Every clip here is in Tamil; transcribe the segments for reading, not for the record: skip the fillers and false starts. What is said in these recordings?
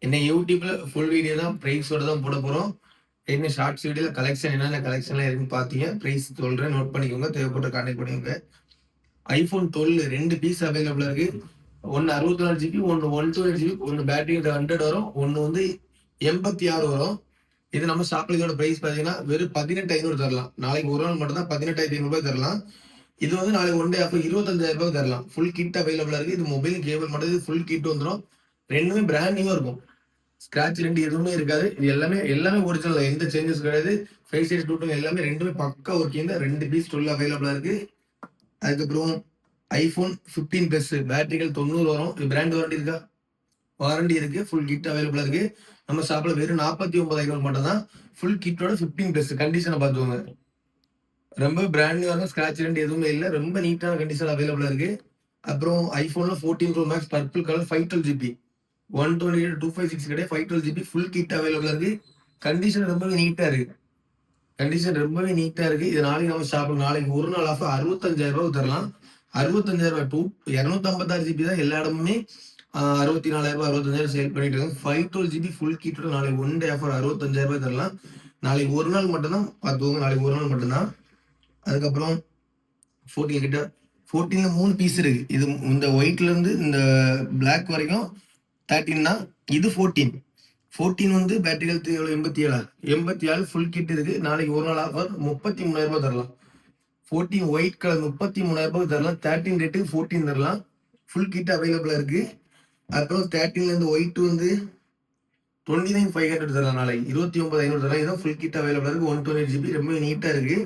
என்ன யூடியூப்ல ஃபுல் வீடியோ தான் பிரைஸோட தான் போட போறோம். என்ன ஷார்ட்ஸ் வீடியோல கலெக்ஷன் என்னென்ன கலெக்ஷன்லாம் இருக்குன்னு பார்த்தீங்க. பிரைஸ் சொல்றேன், நோட் பண்ணிக்கோங்க. தேவைப்பட்ட கான்டாக்ட் பண்ணிக்கோங்க. iPhone 12 2 பீஸ் அவைலபிளா இருக்கு. ஒன்னு 64 ஜிபி, ஒன்னு 128 ஜிபி, ஒன்னு பேட்டரி 100 வரும், ஒன்னு வந்து 86 வரும். இது நம்ம ஷாப்ல இதோட பிரைஸ் பார்த்தீங்கன்னா வெறும் 18,500 தரலாம். நாளைக்கு ஒரு நாள் மட்டும் தான் 18,500 தரலாம். இது வந்து நாளைக்கு ஒன் டே ஆஃபர் 25,000 தரலாம். ஃபுல் கிட் அவைலபிளா இருக்கு. இது மொபைல் கேபிள் மட்டும் இது ஃபுல் கிட் வந்துடும். ரெண்டுமே பிராண்ட் நியூவா இருக்கும். ஸ்கிராட்ச் ரெண்டு எதுவுமே இருக்காது. இது எல்லாமே ஒரிஜினல், எந்த சேஞ்சஸ் கிடையாது. ஃபைவ் சைஸ் டூட்டும் எல்லாமே ரெண்டுமே பக்கா ஒர்க்கிங் தான். 2 பீஸ் 12 அவைலபிளா இருக்கு. அதுக்கப்புறம் iPhone 15 பிளஸ் பேட்டரிகள் 90 வரும். இது பிராண்ட் வாரண்டி இருக்கா? வாரண்டி இருக்கு. ஃபுல் கிட் அவைலபிளா இருக்கு. நம்ம ஷாப்ல வெறும் 49,500 மட்டும் தான். ஃபுல் கிட்டோட 15 பிளஸ் கண்டிஷனை பார்த்துக்கோங்க. ரொம்ப பிராண்ட் நியூ இருக்கும். ஸ்கிராட்ச் ரெண்டு எதுவுமே இல்லை. ரொம்ப நீட்டான கண்டிஷன் அவைலபிளா இருக்கு. அப்புறம் ஐபோன்ல 14 Pro Max purple colour 512 GB 128 256 கிடையாது, 512 GB ஃபுல் கிட் அவைலபிளா இருக்கு. கண்டிஷன் ரொம்பவே நீட்டா இருக்கு. இது நாளைக்கு நம்ம ஷாப்ல நாளைக்கு ஒரு நாள் ஆஃபர் 65,000 தரலாம். 65,000 256 GB தான் எல்லா இடமுமே 64,000 65,000 சேல் பண்ணிட்டு இருக்காங்க. 512 GB ஃபுல் கிட்டோட நாளைக்கு ஒன் டே ஆஃபர் 65,000 தரலாம். நாளைக்கு ஒரு நாள் மட்டும்தான் பார்த்துக்கோங்க. நாளைக்கு ஒரு நாள் மட்டும்தான். அதுக்கப்புறம் 14 கிட்ட 14ல 3 பீஸ் இருக்கு. இது இந்த ஒயிட்ல இருந்து இந்த பிளாக் வரைக்கும் 13 தான். இது 14 வந்து பேட்டரி ஹெல்த் எவ்வளோ 87 ஃபுல் கிட் இருக்கு. நாளைக்கு ஒரு நாள் ஆஃபர் 33,000 தரலாம். 14 ஒயிட் கலர் 33,000 தரலாம். 13 ரேட்டுக்கு 14 தரலாம். ஃபுல் கிட் அவைலபிளா இருக்கு. அப்புறம் 13ல இருந்து ஒயிட் வந்து 29,500 தரலாம். நாளைக்கு 29,500 தரலாம். இதுதான் ஃபுல் கிட் அவைலபிளா இருக்கு. 128 GB ரொம்ப நீட்டா இருக்கு.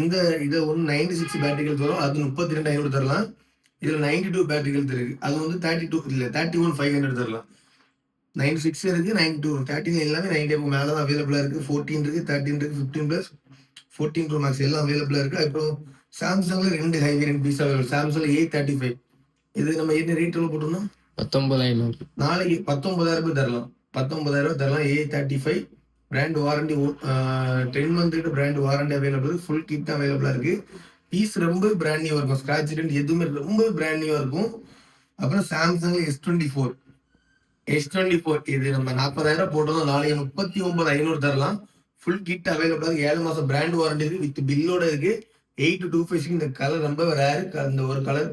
இந்த இதை ஒன்று 96 பேட்டரிகள் வரும். அது 32,500 தரலாம். இதுல 92 பேட்டரிகள் இருக்கு. அது வந்து 32 இல்லை 31,500 தரலாம். 96 இருக்கு, 92 13 எல்லாமே 90 மேல தான் அவைலபிளா இருக்கு. 14 இருக்கு, 13 இருக்கு, 15 பிளஸ் 14 Pro Max எல்லாம் அவைலபிளா இருக்கு. அப்புறம் சாம்சங்ல 2 ஹை வேரியன்ட் பீஸ் அவைலபிள். சாம்சங்ல A35 இது நம்ம என்ன ரேட் எவ்வளவு போட்டோம்னா 19,500. நாளைக்கு 19,000 தரலாம். 19,000 தரலாம். A35 brand warranty 10 month brand warranty available. Full kit அவைலபிளா இருக்கு. பீஸ் ரொம்ப பிராண்ட் நியூவா இருக்கும். ஸ்கிராட்ச் ரெண்ட் எதுவுமே ரொம்ப பிராண்ட் நியூவா இருக்கும். அப்புறம் சாம்சங்ல S24 இது நம்ம 40,000 போட்டோம். நாளைக்கு 39,500 தரலாம். ஃபுல் கிட் அவைலபிளா இருக்கு. 7 மாசம் பிராண்ட் வாரண்டி இருக்கு. வித் பில்லோட இருக்கு. 8256 இந்த கலர் ரொம்ப ரேர். அந்த ஒரு கலர்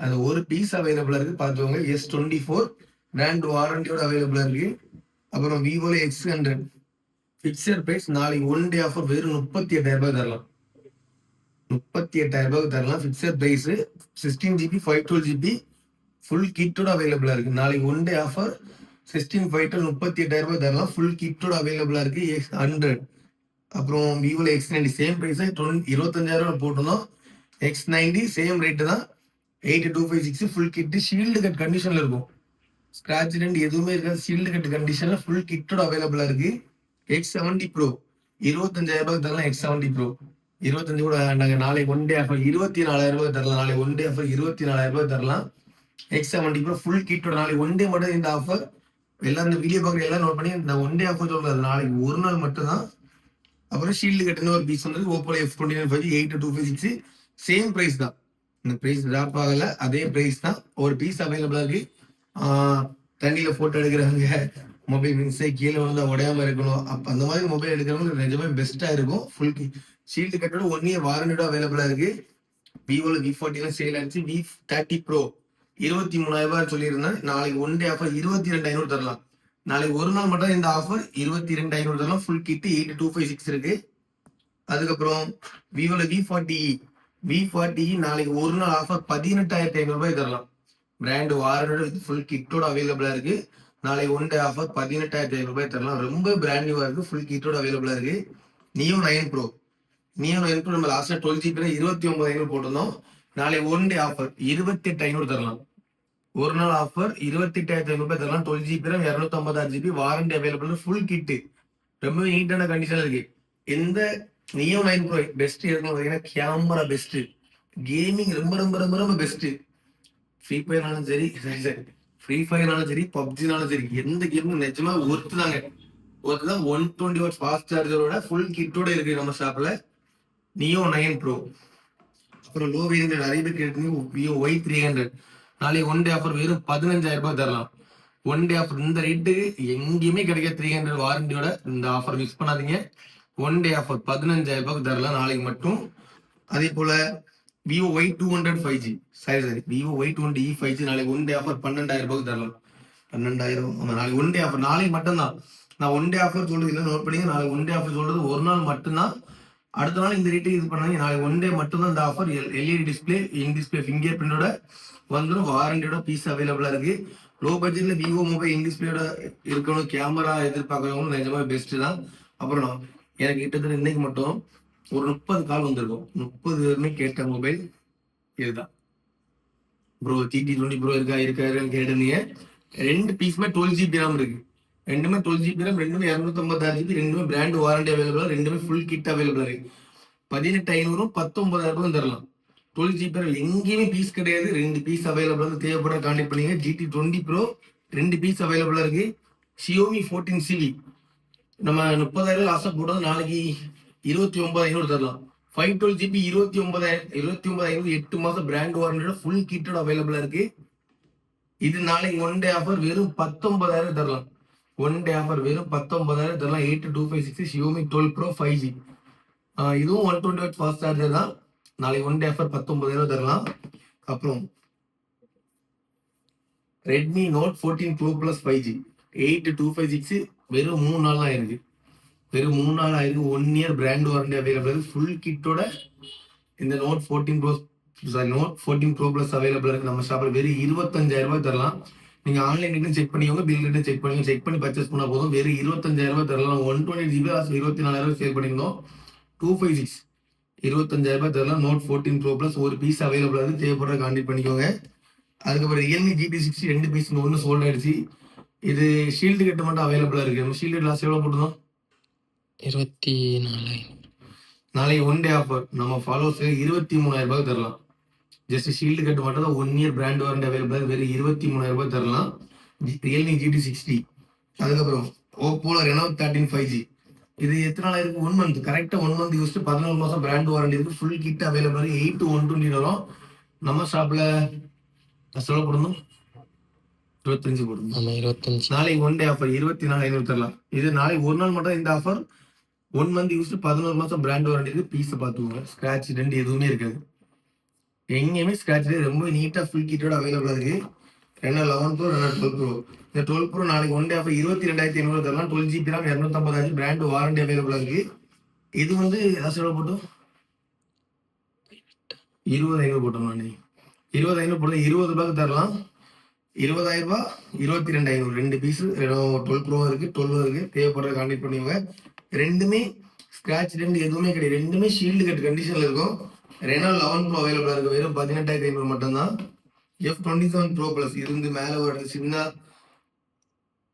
அந்த ஒரு பீஸ் அவைலபிளா இருக்கு. பார்த்துக்கோங்க. S24 பிராண்ட் வாரண்டியோட அவைலபிளா இருக்கு. அப்புறம் விவோல X100 பிக்சர் பிரைஸ் நாளைக்கு ஒன் டே ஆஃபர் வெறும் 38,000 தரலாம். 38,000 தரலாம். Fixed price 16 GB 512 GB full கிட்டோட அவைலபிளா இருக்கு. நாளைக்கு ஒன் டே ஆஃபர் 16 512 38,000 தரலாம். ஃபுல் கிட்டோட அவைலபிளா இருக்கு. X100 அப்புறம் விவோல X90 சேம் பிரைஸ் 25,000 போட்டோம். X90 சேம் ரேட்டு தான். 8256 ஃபுல் கிட் ஷீல்டு கட் கண்டிஷன்ல இருக்கும். ஸ்கிராட்ச் ரெண்ட் எதுவுமே இருக்காது. ஷீல்டு கட் கண்டிஷன்ல ஃபுல் கிட்டோட அவைலபிளா இருக்கு. X70 Pro 25,000 தரலாம். X70 Pro 25 கூட நாங்க நாளைக்கு ஒன் டே ஆஃபர் 24,000 தரலாம். நாளைக்கு ஒன் டே ஆஃபர் 24,000 தரலாம். X70 Pro ஃபுல் கிட்டோட நாளைக்கு ஒன் டே மட்டும் இந்த ஆஃபர். எல்லாம் இந்த வீடியோ பார்க்குற எல்லாம் நோட் பண்ணி இந்த ஒன் டே ஆஃபர் சொல்றது நாளைக்கு ஒரு நாள் மட்டும் தான். அப்புறம் ஷீல்டு கட்டுன்னு ஒரு பீஸ் வந்து Oppo F29 5 8256 சேம் பிரைஸ் தான். இந்த பிரைஸ் டிராப் ஆகல, அதே பிரைஸ் தான். ஒரு பீஸ் அவைலபிளா இருக்கு. தண்ணியில போட்டோ எடுக்கிறவங்க மொபைல் மின்ஸே கீழே வந்து உடையாம இருக்கணும். அப்ப அந்த மாதிரி மொபைல் எடுக்கிறவங்க நிஜமே பெஸ்டா இருக்கும். ஃபுல் ஷீல்டு கட்டோட 1 இயர் வாரண்டியோட அவைலபிளா இருக்கு. விவோல V40 சேல் ஆச்சு. V30 Pro 23,000 சொல்லியிருந்தேன். நாளைக்கு ஒன் டே ஆஃபர் 22,500 தரலாம். நாளைக்கு ஒரு நாள் மட்டும் இந்த ஆஃபர் 22,500 தரலாம். ஃபுல் கிட் 8256 இருக்கு. அதுக்கப்புறம் விவோல V40 நாளைக்கு ஒரு நாள் ஆஃபர் 18,500 தரலாம். பிராண்ட் வாரண்டோட ஃபுல் கிட்டோட அவைலபிளா இருக்கு. நாளைக்கு ஒன் டே ஆஃபர் 18,500 தரலாம். ரொம்ப பிராண்ட் நியூவா இருக்கு. ஃபுல் கிட்டோட அவைலபிளா இருக்கு. Neo 9 Pro நம்ம லாஸ்ட்ல 12 GB 29,500 போட்டிருந்தோம். நாளைக்கு ஒன் டே ஆஃபர் 28,500 தரலாம். ஒரு நாள் ஆஃபர் 28,500 தரலாம். 12 GB 256 GB warranty available. Full kit ரொம்ப நீட்டான கண்டிஷன்ல இருக்கு. எந்த Neo 9 Pro பெஸ்ட் இருக்குன்னு பார்த்தீங்கன்னா கேமரா பெஸ்ட், கேமிங் ரொம்ப ரொம்ப ரொம்ப ரொம்ப பெஸ்ட். ஃப்ரீ ஃபயர்னாலும் சரி பப்ஜினாலும் சரி எந்த கேமும் நிஜமா ஒர்த்து தாங்க. ஒர்த்து தான். 120 வாட்ஸ் ஃபாஸ்ட் சார்ஜரோட ஃபுல் கிட்டோட இருக்கு நம்ம ஷாப்ல. Neo 9 Pro அப்புறம் லோ வேரியன்ட் நிறைய பேர் கேட்டு Vivo Y300 நாளைக்கு ஒன் டே ஆஃபர் வெறும் 15,000 தரலாம். ஒன் டே ஆஃபர் இந்த ரேட்டு எங்கேயுமே கிடைக்க 300 வாரண்டியோட இந்த ஆஃபர் மிஸ் பண்ணாதீங்க. ஒன் டே ஆஃபர் 15,000 ரூபாய்க்கு தரலாம் நாளைக்கு மட்டும். அதே போல Vivo Y200 5G sorry Vivo Y200e 5G நாளைக்கு ஒன் டே ஆஃபர் 12,000 ரூபாய்க்கு தரலாம். 12,000 ஆமா, நாளைக்கு ஒன் டே ஆஃபர். நாளைக்கு மட்டும்தான் நான் ஒன் டே ஆஃபர் சொல்றது இல்லை, நோட் பண்ணிங்க. நாளைக்கு ஒன் டே ஆஃபர் சொல்றது ஒரு நாள் மட்டும்தான். அடுத்த நாள் இந்த ரேட்டுக்கு இது பண்ணாங்க. நாளைக்கு ஒன் டே மட்டும்தான் இந்த offer. LED display, in display, finger பிரிண்டோட வந்துடும். வாரண்டியோட பீஸ் அவைலபிளா இருக்கு. லோ பட்ஜெட்ல விவோ மொபைல் இன் டிஸ்பிளேயோட இருக்கணும், கேமரா எதிர்பார்க்கறவங்களும் நிஜமா பெஸ்ட் தான். அப்புறம் எனக்கு கிட்டத்தட்ட இன்னைக்கு மட்டும் ஒரு 30 கால் வந்திருக்கும். 30 பேருமே கேட்ட மொபைல் இதுதான். ப்ரோ GT20 ப்ரோ இருக்காருன்னு கேட்டீங்க. ரெண்டு பீஸுமே 12GB RAM இருக்கு. ரெண்டுமே 12GB RAM, ரெண்டுமே 256GB, ரெண்டுமே பிராண்ட் வாரண்டி அவைலபிளா, ரெண்டுமே ஃபுல் கிட் அவைலபிளா இருக்கு. 18,500 19,000 தரலாம். 12GB RAM எங்கேயுமே பீஸ் கிடையாது. ரெண்டு பீஸ் அவைலபிளா இருக்கு. தேவைப்பட கான்டாக்ட் பண்ணீங்க. GT20 ப்ரோ ரெண்டு பீஸ் அவைலபிளா இருக்கு. Xiaomi 14CV நம்ம 30,000 லாஸ்டா போட்டது நாளைக்கு 29,500 தரலாம். 512GB 29,500 8 மாசம் பிராண்ட் வாரண்டியோட ஃபுல் கிட்டோட அவைலபிளா இருக்கு. இது நாளைக்கு ஒன் டே ஆஃபர் வெறும் 19,000 தரலாம். ஒன் டே ஆஃபர் வெறும் 19,000 தரலாம். 8256 Xiaomi 12 Pro 5G. இதுவும் 120W ஃபாஸ்ட் சார்ஜர் தான். நாளைக்கு ஒன் டே ஆஃபர் 19,000 தரலாம். அப்புறம் Redmi Note 14 Pro Plus 5G 8256 வெறும் 3 நாள் தான் இருக்கு. வெறும் 3 நாள் ஆயிருக்கு. 1 year brand warranty available full கிட்டோட இந்த Note 14 Pro Plus அவைலபிள் இருக்கு நம்ம ஷாப்ல. வெறும் 25,000 ரூபாய் தரலாம். நீங்க ஆன்லைன் ரேட்டும் செக் பண்ணிக்கோங்க, பில் ரேட்டும் செக் பண்ணி பர்ச்சேஸ் பண்ணா போதும். வெறும் 25,000 ரூபாய் தரலாம். 120GB 24,000 சேல் பண்ணியிருந்தோம். 256 25,000 ரூபாய் தரலாம். Note 14 Pro Plus ஒரு பீஸ் அவைலபிள் இருக்கு. தேவைப்படுற கான்டாக்ட் பண்ணிக்கோங்க. அதுக்கப்புறம் Realme GT60 ரெண்டு பீஸ் ஒன்று சோல்ட் ஆயிடுச்சு. இது ஷீல்டு கட்டு மட்டும் அவைலபிளா இருக்கு. நம்ம ஷீல்டு லாஸ்ட் எவ்வளவு போட்டுருந்தோம்? 24,000. நாளைக்கு ஒன் டே ஆஃபர் நம்ம ஃபாலோவர்ஸ் 23,000 ரூபாய் தரலாம். ஜஸ்ட் ஷீல்டு கட்டு மட்டும் தான் 1 இயர் பிராண்ட் வாரண்டி அவைலபிள். வெறும் 23,000 ரூபாய் தரலாம். Realme GT60. அதுக்கப்புறம் Oppo Reno 13 5G இது எத்தனை நாள் இருக்கு? 1 மந்த். கரெக்டா 1 மந்த் யூஸ் 14 மாசம் பிராண்ட் வாரண்டி இருக்கு. ஃபுல் கிட் அவைலபிள் 8 to 120 வரும். நம்ம ஷாப்ல சொல்ல போடணும் 25 போடணும். ஆமா 25. நாளைக்கு ஒன் டே ஆஃபர் 24,500 தரலாம். இது நாளைக்கு ஒரு நாள் மட்டும் இந்த ஆஃபர். 1 மந்த் யூஸ் 14 மாசம் பிராண்ட் வாரண்டி இருக்கு. பீஸ் பார்த்துக்கோங்க. ஸ்கிராட்ச் ரெண்டு எதுவுமே இருக்காது. எங்கேயுமே ஸ்கிராட்ச் ரொம்ப நீட்டா ஃபுல் கிட்டோட அவைலபிளா இருக்கு. Reno 11 Pro, Reno 12 Pro. இந்த 12 Pro நாளைக்கு ஒன் டே ஆஃபர் 22,500 தரலாம். 12GB RAM 255 பிராண்ட் வாரண்டி அவைலபிளா இருக்கு. இது வந்து ஏதாச்சும் எவ்வளவு போட்டோம்? 20,500 போட்டோம். நான் 20,500 போட்டு 20 ரூபாய்க்கு தரலாம். 20,000 ரூபாய் 22,500 ரெண்டு பீஸ். Reno 12 Pro இருக்கு, 12 இருக்கு. தேவைப்படுற கான்டாக்ட் பண்ணுவாங்க. ரெண்டுமே ஸ்கிராட்ச் ரெண்டு எதுவுமே கிடையாது. ரெண்டுமே ஷீல்டு கட் கண்டிஷன்ல இருக்கும். Reno 11 Pro அவைலபிளா இருக்கு. வெறும் 18,500 மட்டும்தான். F27 Pro Plus இது வந்து மேல ஒரு சின்ன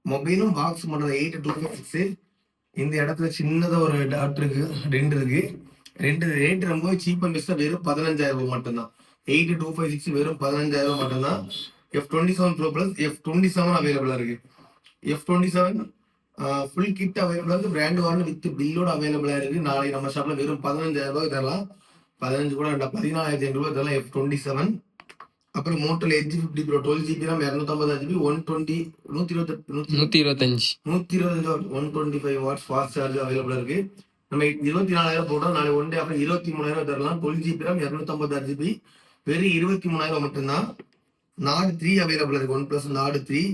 மொபைலும் பாக்ஸ் மட்டும் 8256. இந்த இடத்துல சின்னதா ஒரு டாட் இருக்கு, ரெண்டு இருக்கு. ரெண்டு ரேட் ரொம்ப சீப் அண்ட் பெஸ்டா வெறும் 15,000 ரூபாய் மட்டும்தான். 8256 வெறும் 15,000 ரூபாய் மட்டும்தான். F27 Pro Plus F27 அவைலபிளா இருக்கு. F27 ஃபுல் கிட் அவைலபிளா இருக்கு. பிராண்ட் வாரண்டி வித் பில்லோட அவைலபிளா இருக்கு. நாளைக்கு நம்ம ஷாப்ல வெறும் 15,000 ரூபாய் தரலாம். 15 கூட 14,500 ரூபாய் தரலாம். F27. அப்புறம் Moto Edge 50 Pro 12GB RAM 256GB 125 125 watts fast charge அவைலபிளா இருக்கு. நம்ம 24,000 போட்டோம். நாளை ஒன் டே அப்புறம் 23,000 தரலாம். 12GB RAM 256GB வெறும் 23,000 மட்டும்தான். Nord 3 அவைலபிளா இருக்கு. OnePlus Nord 3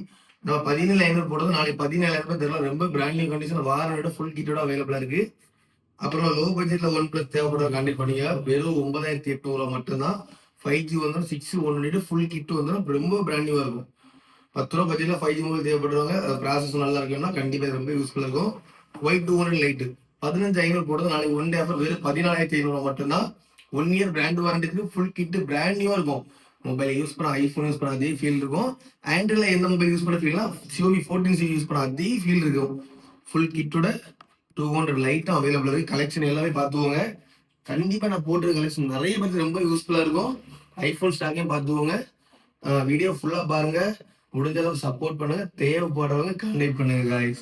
நம்ம 17,500 போட்டோம். நாளைக்கு 17,000 ரூபாய் தரலாம். ரொம்ப பிராண்ட் நியூ கண்டிஷன் வாரண்டியோட ஃபுல் கிட்டோட அவைலபிளா இருக்கு. அப்புறம் லோ பட்ஜெட்ல OnePlus தேவைப்படுற கான்டாக்ட் பண்ணீங்க. வெறும் 9,800 மட்டும்தான். 5G வந்துடும். 6 1 ஃபுல் கிட் வந்துடும். ரொம்ப பிராண்ட் நியூவா இருக்கும். 10 ரூபா பட்ஜெட்ல 5G மொபைல் தேவைப்படுறவங்க, ப்ராசஸ் நல்லா இருக்குன்னா கண்டிப்பா ரொம்ப யூஸ்ஃபுல்லா இருக்கும். Y200 லைட் 15,500 போடுறது. நாளைக்கு ஒன் டே ஆஃபர் வெறும் 14,500 மட்டும்தான். 1 இயர் பிராண்ட் வாரண்டி இருக்கு. ஃபுல் கிட் பிராண்ட் நியூவா இருக்கும். மொபைல் யூஸ் பண்ண ஐபோன் யூஸ் பண்ண அதே ஃபீல் இருக்கும். ஆண்ட்ராய்ட்ல எந்த மொபைல் யூஸ் பண்ண ஃபீல்னா Xiaomi 14C யூஸ் பண்ண அதே ஃபீல் இருக்கும். ஃபுல் கிட்டோட 200 லைட்டும் அவைலபிள் இருக்கு. கலெக்ஷன் எல்லாமே பார்த்துக்கோங்க. கண்டிப்பா நான் போட்டிருக்க கலெக்ஷன் நிறைய பேருக்கு ரொம்ப யூஸ்ஃபுல்லா இருக்கும். ஐபோன் ஸ்டாக்கையும் பார்த்துக்கோங்க. வீடியோ ஃபுல்லா பாருங்க. முடிஞ்ச அளவுக்கு சப்போர்ட் பண்ணுங்க. தேவைப்படுறவங்க கான்டாக்ட் பண்ணுங்க guys.